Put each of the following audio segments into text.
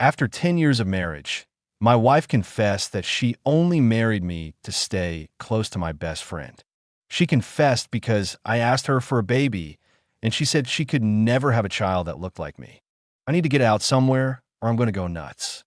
After 10 years of marriage, my wife confessed that she only married me to stay close to my best friend. She confessed because I asked her for a baby, and she said she could never have a child that looked like me. I need to get out somewhere, or I'm going to go nuts.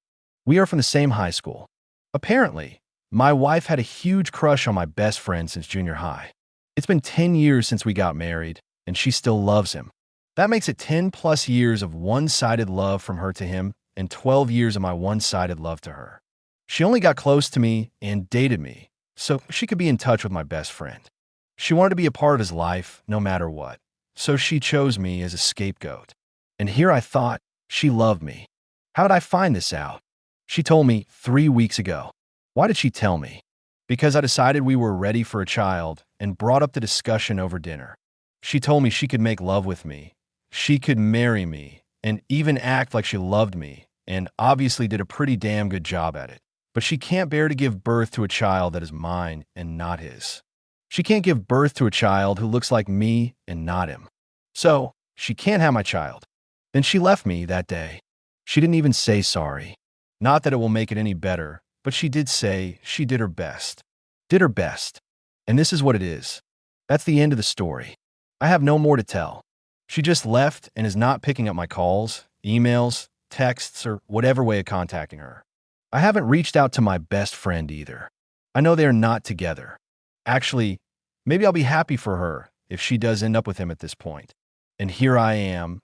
We are from the same high school. Apparently, my wife had a huge crush on my best friend since junior high. It's been 10 years since we got married, and she still loves him. That makes it 10 plus years of one-sided love from her to him and 12 years of my one-sided love to her. She only got close to me and dated me, so she could be in touch with my best friend. She wanted to be a part of his life no matter what, so she chose me as a scapegoat. And here I thought she loved me. How did I find this out? She told me 3 weeks ago. Why did she tell me? Because I decided we were ready for a child and brought up the discussion over dinner. She told me she could make love with me, she could marry me, and even act like she loved me, and obviously did a pretty damn good job at it. But she can't bear to give birth to a child that is mine and not his. She can't give birth to a child who looks like me and not him. So, she can't have my child. Then she left me that day. She didn't even say sorry. Not that it will make it any better, but she did say she did her best. Did her best. And this is what it is. That's the end of the story. I have no more to tell. She just left and is not picking up my calls, emails, texts, or whatever way of contacting her. I haven't reached out to my best friend either. I know they are not together. Actually, maybe I'll be happy for her if she does end up with him at this point. And here I am,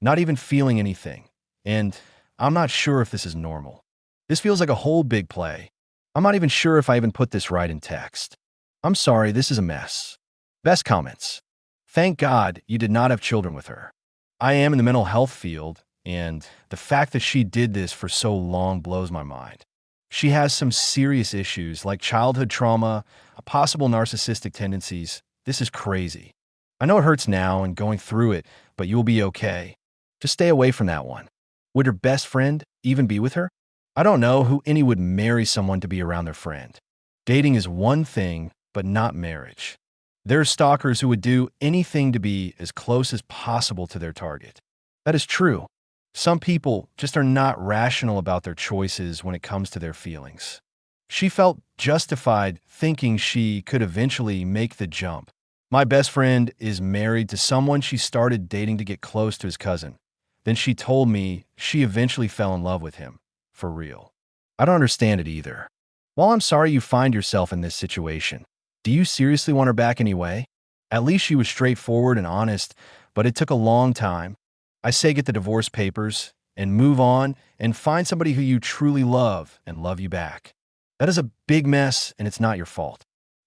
not even feeling anything. And I'm not sure if this is normal. This feels like a whole big play. I'm not even sure if I even put this right in text. I'm sorry, this is a mess. Best comments. Thank God you did not have children with her. I am in the mental health field, and the fact that she did this for so long blows my mind. She has some serious issues like childhood trauma, possible narcissistic tendencies. This is crazy. I know it hurts now and going through it, but you'll be okay. Just stay away from that one. Would her best friend even be with her? I don't know who any would marry someone to be around their friend. Dating is one thing, but not marriage. There are stalkers who would do anything to be as close as possible to their target. That is true. Some people just are not rational about their choices when it comes to their feelings. She felt justified thinking she could eventually make the jump. My best friend is married to someone she started dating to get close to his cousin. Then she told me she eventually fell in love with him. For real. I don't understand it either. While I'm sorry you find yourself in this situation, do you seriously want her back anyway? At least she was straightforward and honest, but it took a long time. I say get the divorce papers and move on and find somebody who you truly love and love you back. That is a big mess and it's not your fault.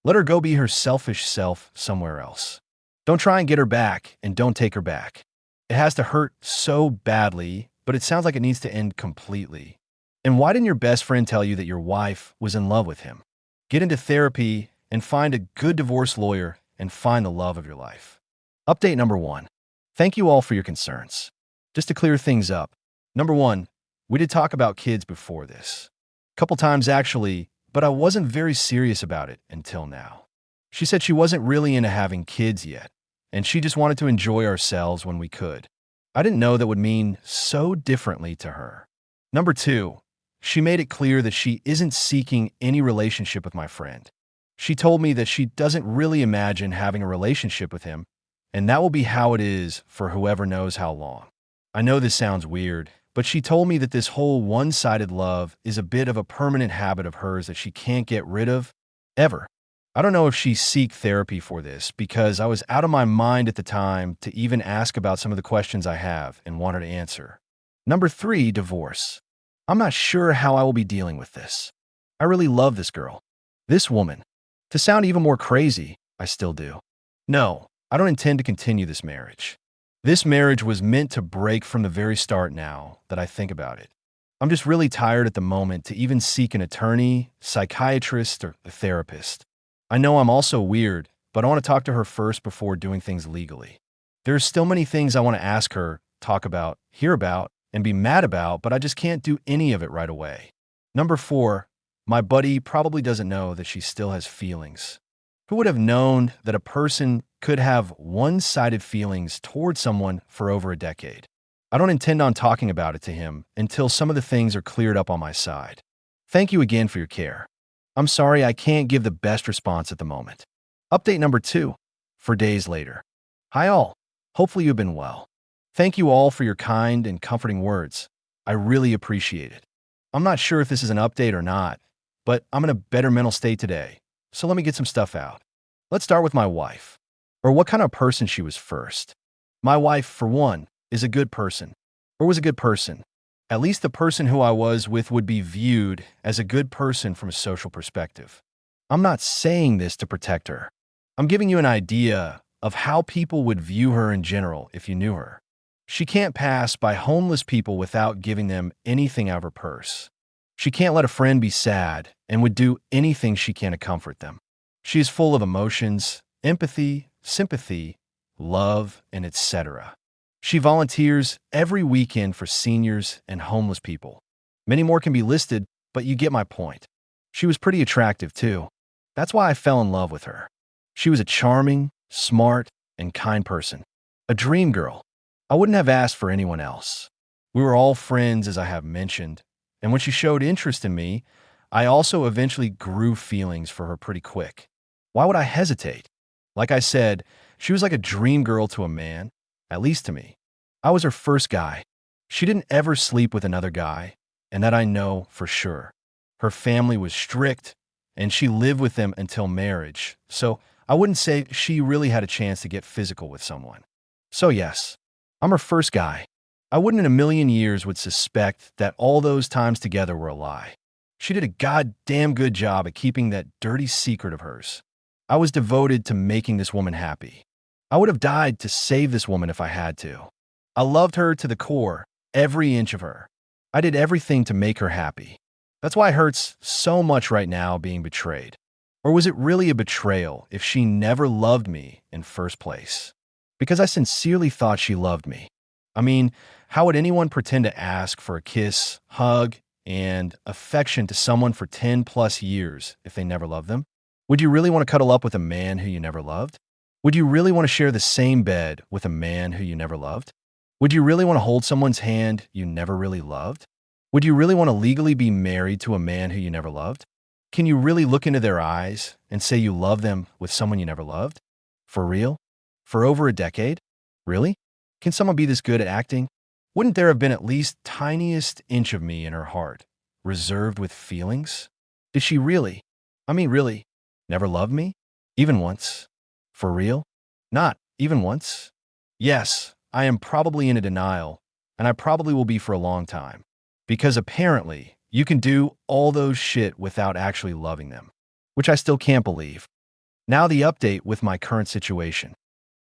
Let her go be her selfish self somewhere else. Don't try and get her back and don't take her back. It has to hurt so badly, but it sounds like it needs to end completely. And why didn't your best friend tell you that your wife was in love with him? Get into therapy and find a good divorce lawyer and find the love of your life. Update number 1. Thank you all for your concerns. Just to clear things up. Number 1, we did talk about kids before this. A couple times actually, but I wasn't very serious about it until now. She said she wasn't really into having kids yet, and she just wanted to enjoy ourselves when we could. I didn't know that would mean so differently to her. Number 2, she made it clear that she isn't seeking any relationship with my friend. She told me that she doesn't really imagine having a relationship with him, and that will be how it is for whoever knows how long. I know this sounds weird, but she told me that this whole one-sided love is a bit of a permanent habit of hers that she can't get rid of, ever. I don't know if she seek therapy for this because I was out of my mind at the time to even ask about some of the questions I have and wanted to answer. Number 3, divorce. I'm not sure how I will be dealing with this. I really love this girl, this woman. To sound even more crazy, I still do. No, I don't intend to continue this marriage. This marriage was meant to break from the very start now that I think about it. I'm just really tired at the moment to even seek an attorney, psychiatrist, or a therapist. I know I'm also weird, but I want to talk to her first before doing things legally. There are still many things I want to ask her, talk about, hear about, and be mad about, but I just can't do any of it right away. Number 4, my buddy probably doesn't know that she still has feelings. Who would have known that a person could have one-sided feelings towards someone for over a decade? I don't intend on talking about it to him until some of the things are cleared up on my side. Thank you again for your care. I'm sorry I can't give the best response at the moment. Update number 2. 4 days later. Hi all. Hopefully you've been well. Thank you all for your kind and comforting words. I really appreciate it. I'm not sure if this is an update or not, but I'm in a better mental state today, so let me get some stuff out. Let's start with my wife, or what kind of person she was first. My wife, for one, is a good person, or was a good person. At least the person who I was with would be viewed as a good person from a social perspective. I'm not saying this to protect her. I'm giving you an idea of how people would view her in general if you knew her. She can't pass by homeless people without giving them anything out of her purse. She can't let a friend be sad and would do anything she can to comfort them. She is full of emotions, empathy, sympathy, love, and etc. She volunteers every weekend for seniors and homeless people. Many more can be listed, but you get my point. She was pretty attractive too. That's why I fell in love with her. She was a charming, smart, and kind person. A dream girl. I wouldn't have asked for anyone else. We were all friends, as I have mentioned, and when she showed interest in me, I also eventually grew feelings for her pretty quick. Why would I hesitate? Like I said, she was like a dream girl to a man, at least to me. I was her first guy. She didn't ever sleep with another guy, and that I know for sure. Her family was strict, and she lived with them until marriage, so I wouldn't say she really had a chance to get physical with someone. So yes, I'm her first guy. I wouldn't in a million years would suspect that all those times together were a lie. She did a goddamn good job at keeping that dirty secret of hers. I was devoted to making this woman happy. I would have died to save this woman if I had to. I loved her to the core, every inch of her. I did everything to make her happy. That's why it hurts so much right now being betrayed. Or was it really a betrayal if she never loved me in first place? Because I sincerely thought she loved me. I mean, how would anyone pretend to ask for a kiss, hug, and affection to someone for 10 plus years if they never loved them? Would you really want to cuddle up with a man who you never loved? Would you really want to share the same bed with a man who you never loved? Would you really want to hold someone's hand you never really loved? Would you really want to legally be married to a man who you never loved? Can you really look into their eyes and say you love them with someone you never loved? For real? For over a decade? Really? Can someone be this good at acting? Wouldn't there have been at least tiniest inch of me in her heart, reserved with feelings? Did she really, really, never love me? Even once? For real? Not even once? Yes, I am probably in a denial, and I probably will be for a long time. Because apparently, you can do all those shit without actually loving them, which I still can't believe. Now the update with my current situation.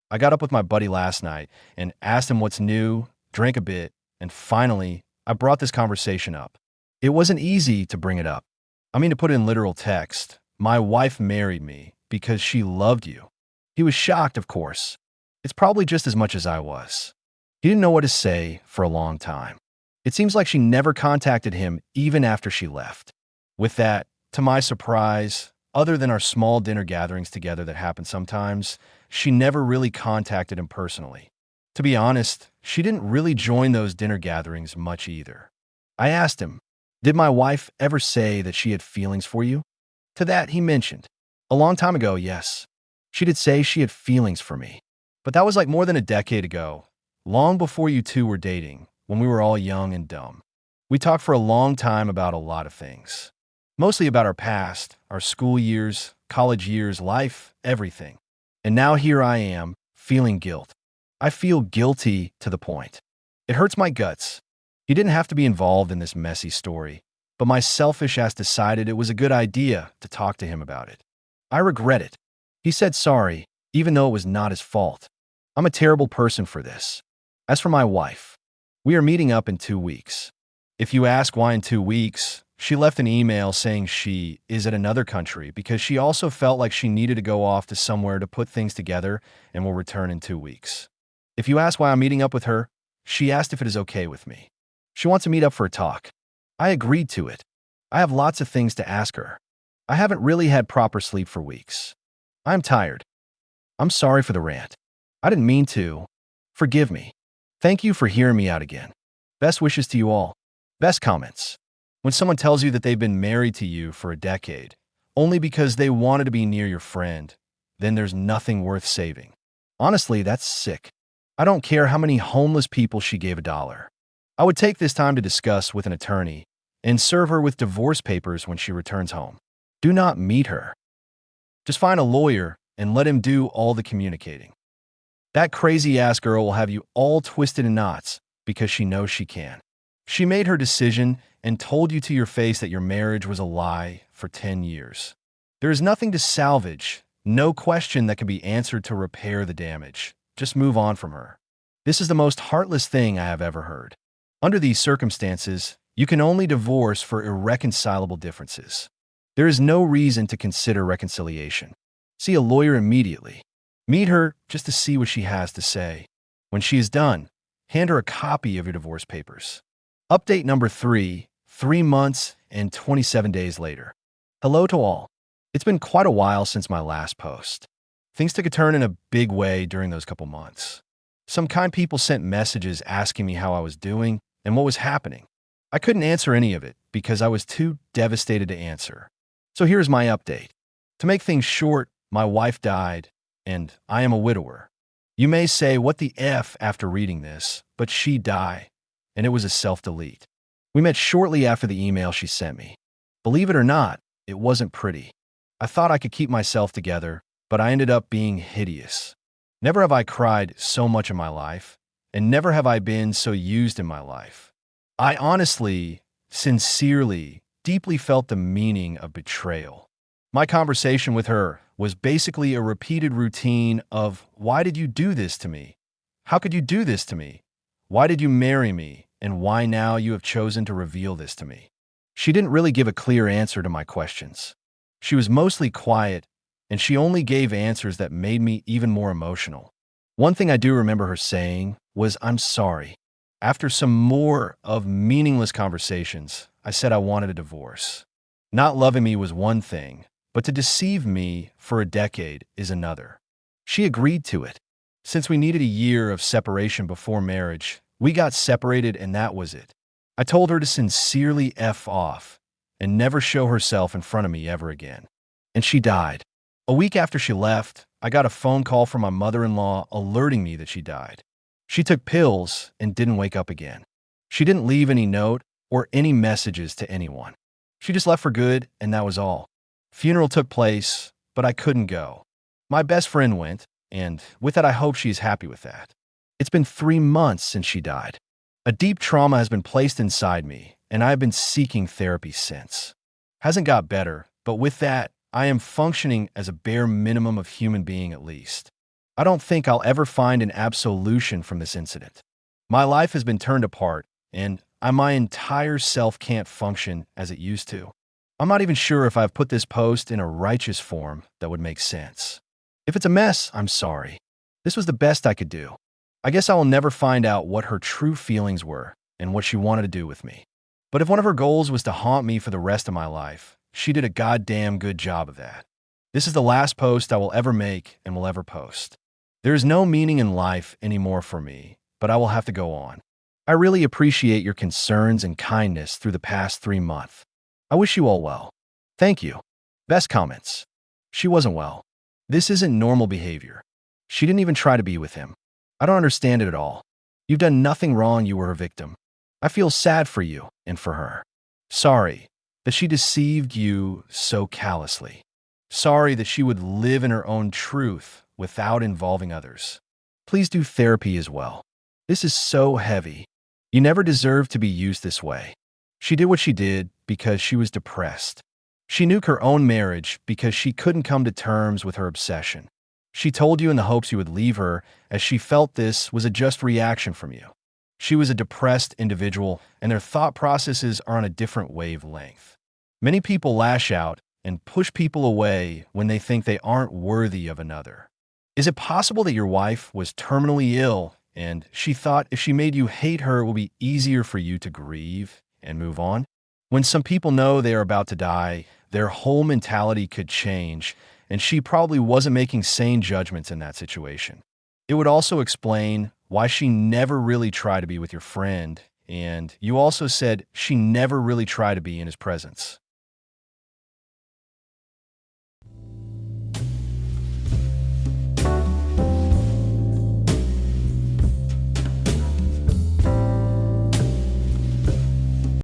I got up with my buddy last night and asked him what's new, drank a bit, and finally, I brought this conversation up. It wasn't easy to bring it up. To put it in literal text, my wife married me because she loved you. He was shocked, of course. It's probably just as much as I was. He didn't know what to say for a long time. It seems like she never contacted him even after she left. With that, to my surprise, other than our small dinner gatherings together that happen sometimes, she never really contacted him personally. To be honest, she didn't really join those dinner gatherings much either. I asked him, "Did my wife ever say that she had feelings for you?" To that, he mentioned, "A long time ago, yes. She did say she had feelings for me. But that was like more than a decade ago, long before you two were dating, when we were all young and dumb. We talked for a long time about a lot of things. Mostly about our past, our school years, college years, life, everything. And now here I am, feeling guilt. I feel guilty to the point. It hurts my guts. He didn't have to be involved in this messy story, but my selfish ass decided it was a good idea to talk to him about it. I regret it. He said sorry, even though it was not his fault. I'm a terrible person for this. As for my wife, we are meeting up in 2 weeks. If you ask why in 2 weeks, she left an email saying she is at another country because she also felt like she needed to go off to somewhere to put things together and will return in 2 weeks. If you ask why I'm meeting up with her, she asked if it is okay with me. She wants to meet up for a talk. I agreed to it. I have lots of things to ask her. I haven't really had proper sleep for weeks. I'm tired. I'm sorry for the rant. I didn't mean to. Forgive me. Thank you for hearing me out again. Best wishes to you all. Best comments. When someone tells you that they've been married to you for a decade, only because they wanted to be near your friend, then there's nothing worth saving. Honestly, that's sick. I don't care how many homeless people she gave $1. I would take this time to discuss with an attorney and serve her with divorce papers when she returns home. Do not meet her. Just find a lawyer and let him do all the communicating. That crazy-ass girl will have you all twisted in knots because she knows she can. She made her decision and told you to your face that your marriage was a lie for 10 years. There is nothing to salvage, no question that can be answered to repair the damage. Just move on from her. This is the most heartless thing I have ever heard. Under these circumstances, you can only divorce for irreconcilable differences. There is no reason to consider reconciliation. See a lawyer immediately. Meet her just to see what she has to say. When she is done, hand her a copy of your divorce papers. Update number 3, 3 months and 27 days later. Hello to all. It's been quite a while since my last post. Things took a turn in a big way during those couple months. Some kind people sent messages asking me how I was doing and what was happening. I couldn't answer any of it because I was too devastated to answer. So here's my update. To make things short, my wife died, and I am a widower. You may say, what the F after reading this, but she died, and it was a self-delete. We met shortly after the email she sent me. Believe it or not, it wasn't pretty. I thought I could keep myself together, but I ended up being hideous. Never have I cried so much in my life, and never have I been so used in my life. I honestly, sincerely, deeply felt the meaning of betrayal. My conversation with her was basically a repeated routine of, why did you do this to me? How could you do this to me? Why did you marry me? And why now you have chosen to reveal this to me? She didn't really give a clear answer to my questions. She was mostly quiet, and she only gave answers that made me even more emotional. One thing I do remember her saying was, I'm sorry. After some more of meaningless conversations, I said I wanted a divorce. Not loving me was one thing, but to deceive me for a decade is another. She agreed to it. Since we needed a year of separation before marriage, we got separated and that was it. I told her to sincerely F off and never show herself in front of me ever again. And she died. A week after she left, I got a phone call from my mother-in-law alerting me that she died. She took pills and didn't wake up again. She didn't leave any note or any messages to anyone. She just left for good, and that was all. Funeral took place, but I couldn't go. My best friend went, and with that I hope she's happy with that. It's been 3 months since she died. A deep trauma has been placed inside me, and I have been seeking therapy since. Hasn't got better, but with that, I am functioning as a bare minimum of human being at least. I don't think I'll ever find an absolution from this incident. My life has been turned apart, and my entire self can't function as it used to. I'm not even sure if I've put this post in a righteous form that would make sense. If it's a mess, I'm sorry. This was the best I could do. I guess I will never find out what her true feelings were and what she wanted to do with me. But if one of her goals was to haunt me for the rest of my life, she did a goddamn good job of that. This is the last post I will ever make and will ever post. There is no meaning in life anymore for me, but I will have to go on. I really appreciate your concerns and kindness through the past 3 months. I wish you all well. Thank you. Best comments. She wasn't well. This isn't normal behavior. She didn't even try to be with him. I don't understand it at all. You've done nothing wrong, you were her victim. I feel sad for you and for her. Sorry that she deceived you so callously. Sorry that she would live in her own truth without involving others. Please do therapy as well. This is so heavy. You never deserved to be used this way. She did what she did because she was depressed. She nuked her own marriage because she couldn't come to terms with her obsession. She told you in the hopes you would leave her as she felt this was a just reaction from you. She was a depressed individual and their thought processes are on a different wavelength. Many people lash out and push people away when they think they aren't worthy of another. Is it possible that your wife was terminally ill and she thought if she made you hate her, it will be easier for you to grieve and move on? When some people know they are about to die, their whole mentality could change, and she probably wasn't making sane judgments in that situation. It would also explain why she never really tried to be with your friend, and you also said she never really tried to be in his presence.